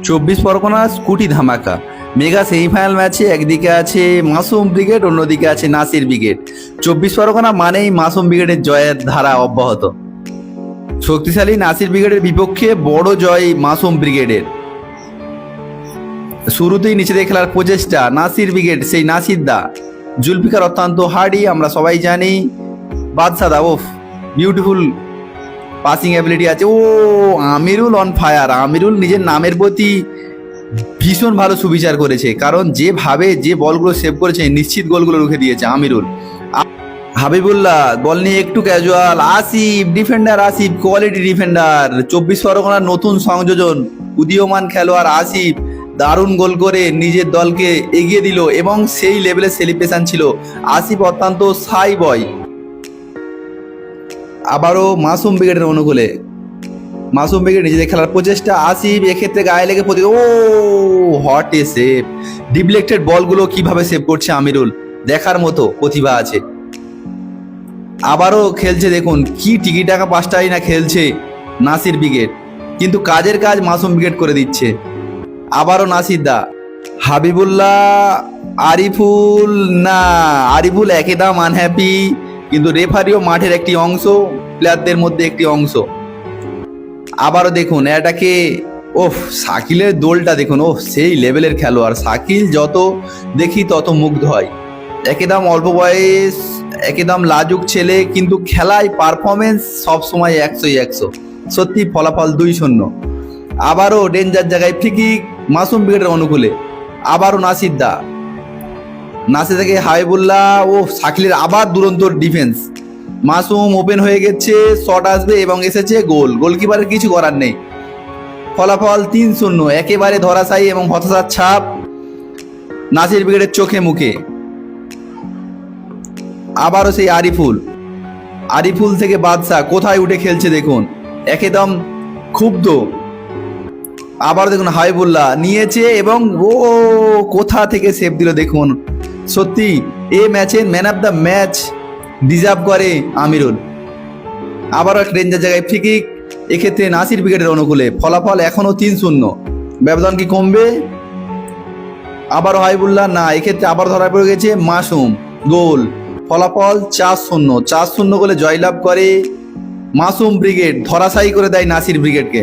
চব্বিশ পরগনা স্কুটি ধামাকা mega semifinal ম্যাচে একদিকে আছে মাসুম ব্রিগেড, অন্যদিকে আছে নাসির ব্রিগেড। 24 পরগনা মানেই মাসুম ব্রিগেডের জয়ের ধারা অব্যাহত। শক্তিশালী নাসির ব্রিগেডের বিপক্ষে বড় জয় মাসুম ব্রিগেডের। শুরুতেই নিচে দিয়ে খেলার প্রচেষ্টা নাসির ব্রিগেড, সেই নাসির দা জুলফিকার অত্যন্ত হার্ডি, আমরা সবাই জানি। বাদশাদা ওফ বিউটিফুল পাসিং অ্যাবিলিটি আছে। ও আমিরুল অন ফায়ার। আমিরুল নিজের নামের প্রতি ভীষণ ভালো সুবিচার করেছে, কারণ যেভাবে যে বলগুলো সেভ করেছে নিশ্চিত গোলগুলো রুখে দিয়েছে আমিরুল। হাবিবুল্লাহ বল নিয়ে একটু casual. Asif defender, Asif quality defender. 24 পরগনার নতুন সংযোজন উদীয়মান খেলোয়াড় আসিফ দারুণ গোল করে নিজের দলকে এগিয়ে দিল এবং সেই লেভেলের সেলিব্রেশন ছিল। আসিফ অত্যন্ত সাই বয়। আবারও মাসুম ব্রিগেডের অনুকূলে মাসুম ব্রিগেড নিজেদের খেলার প্রচেষ্টা। আসিফ এক্ষেত্রে গায়ে লেগে প্রতি হট এ সেভ। ডিফ্লেক্টেড বলগুলো কিভাবে সেভ করছে আমিরুল, দেখার মতো প্রতিভা আছে। আবারও খেলছে, দেখুন কি টিকি টাকা পাঁচটাই না খেলছে নাসির ব্রিগেড, কিন্তু কাজের কাজ মাসুম ব্রিগেড করে দিচ্ছে। আবারও নাসির দা, হাবিবুল্লাহ, আরিফুল না, আরিফুল একদম আনহ্যাপি, কিন্তু রেফারিও মাঠের একটি অংশ, প্লেয়ারদের মধ্যে একটি অংশ। আবারও দেখুন এটাকে, ওফ শাকিলের দোলটা দেখুন, ওফ সেই লেভেলের খেলোয়াড়। শাকিল যত দেখি তত মুগ্ধ হয়। একদম অল্প বয়স, একদম লাজুক ছেলে, কিন্তু খেলায় পারফরমেন্স সবসময় 100-100। সত্যি ফলাফল 2-0। আবারও ডেঞ্জার জায়গায় ফ্রি মাসুম ব্রিগেডের অনুকূলে। আবারও নাসির দা, নাসির থেকে হাবিবুল্লাহ, ও শাকিলের আবার দুরন্ত ডিফেন্স। মাসুম ওপেন হয়ে গেছে, শট আসবে এবং এসেছে গোল। গোলকিপারের কিছু করার নেই। ফলাফল 3-0। একেবারে ধরাশায়ী এবং হতাশার ছাপ নাসির ব্রিগেডের চোখে মুখে। আবারও সেই আরিফুল থেকে বাদশা কোথায় উঠে খেলছে দেখুন, একদম ক্ষুব্ধ। আবার দেখুন হাবিবুল্লাহ নিয়েছে এবং ও কোথা থেকে সেভ দিল দেখুন। সত্যি এ ম্যাচের man of the match deserve করে আমিরুল। আবারও এক ডেঞ্জার জায়গায় ফ্রি কিক, এক্ষেত্রে নাসির ব্রিগেডের অনুকূলে। ফলাফল এখনও 3-0। ব্যবধান কি কমবে? আবারও হাবিবুল্লাহ না, এক্ষেত্রে আবার ধরা পড়ে গেছে মাসুম, গোল। ফলাফল 4-0। 4-0 গোলে জয়লাভ করে মাসুম ব্রিগেড, ধরাশায়ী করে দেয় নাসির ব্রিগেডকে।